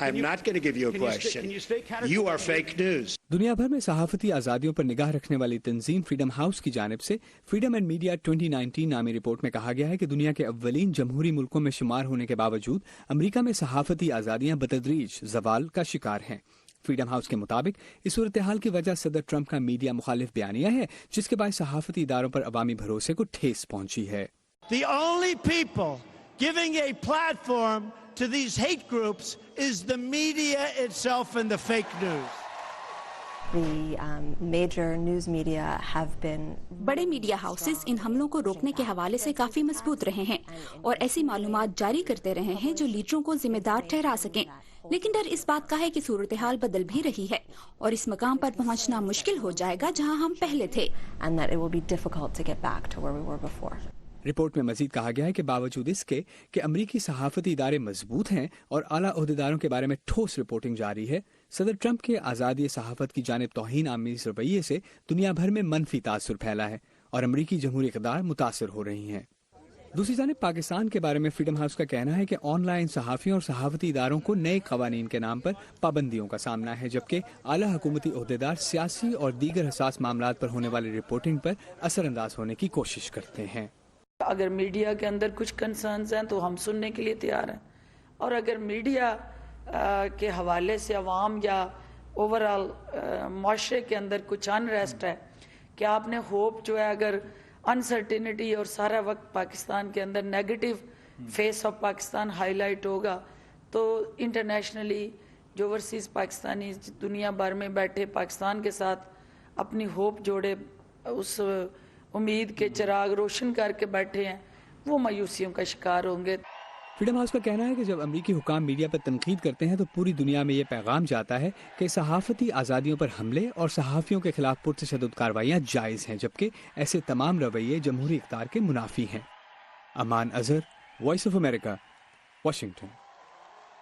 I'm not going to give you a question. You are fake news. दुनिया भर में सहाफती आज़ादियों पर निगाह रखने वाली तंजीम फ्रीडम हाउस की जानिब से फ्रीडम एंड मीडिया 2019 नामी रिपोर्ट में कहा गया है कि दुनिया के अव्वलीन जमहूरी मुल्कों में शुमार होने के बावजूद अमरीका में सहाफती आज़ादियां बतदरीज ज़वाल का शिकार हैं। फ्रीडम हाउस के मुताबिक इस सूरत हाल की वजह सदर ट्रंप का मीडिया मुखालिफ बयानिया है, जिसके बाद सहाफती इदारों पर अवामी भरोसे को ठेस पहुंची है। The only people giving a platform to these hate groups is the media itself and the fake news. The major news media have been बड़े मीडिया हाउसेस इन हमलों को रोकने के हवाले से काफी मजबूत रहे हैं और ऐसी मालूमात जारी करते रहे हैं जो लीडरों को जिम्मेदार ठहरा सकें। लेकिन डर इस बात का है कि सूरत हाल बदल भी रही है और इस मकाम पर पहुंचना मुश्किल हो जाएगा जहां हम पहले थे। and that it will be difficult to get back to where we were before. Report में मजीद कहा गया है कि बावजूद इसके कि अमरीकी सहाफती इदारे मजबूत हैं और आला ओहदेदारों के बारे में ठोस रिपोर्टिंग जारी है, सदर ट्रंप के आज़ादी सहाफत की जानिब तौहीन आमीज़ रवैये से दुनिया भर में मनफी तासुर फैला है और अमरीकी जमहूरी इक़्तिदार मुतासर हो रही हैं। दूसरी जानिब पाकिस्तान के बारे में फ्रीडम हाउस का कहना है कि ऑनलाइन सहाफ़ियों और सहाफती इदारों को नए क़वानीन के नाम पर पाबंदियों का सामना है, जबकि आला हुकूमती ओहदेदार सियासी और दीगर हसास मामलात पर होने वाली रिपोर्टिंग पर असरअंदाज होने की कोशिश करते हैं। अगर मीडिया के अंदर कुछ कंसर्न्स हैं तो हम सुनने के लिए तैयार हैं, और अगर मीडिया के हवाले से अवाम या ओवरऑल माशरे के अंदर कुछ अनरेस्ट है, कि आपने होप जो है अगर अनसर्टिनिटी और सारा वक्त पाकिस्तान के अंदर negative face of Pakistan highlight होगा, तो इंटरनेशनली जो ओवरसीज़ पाकिस्तानी दुनिया भर में बैठे पाकिस्तान के साथ अपनी होप जोड़े, उस उम्मीद के चिराग रोशन करके बैठे हैं, वो मायूसियों का शिकार होंगे। फ्रीडम हाउस का कहना है कि जब अमरीकी हुकाम मीडिया पर तनकीद करते हैं तो पूरी दुनिया में ये पैगाम जाता है कि सहाफती आज़ादियों पर हमले और सहाफ़ियों के खिलाफ पुरतशद्दुद कार्रवाइयाँ जायज़ हैं, जबकि ऐसे तमाम रवैये जमहूरी इक़्तिदार के मुनाफी हैं। Aman Azhar, voice of America, Washington.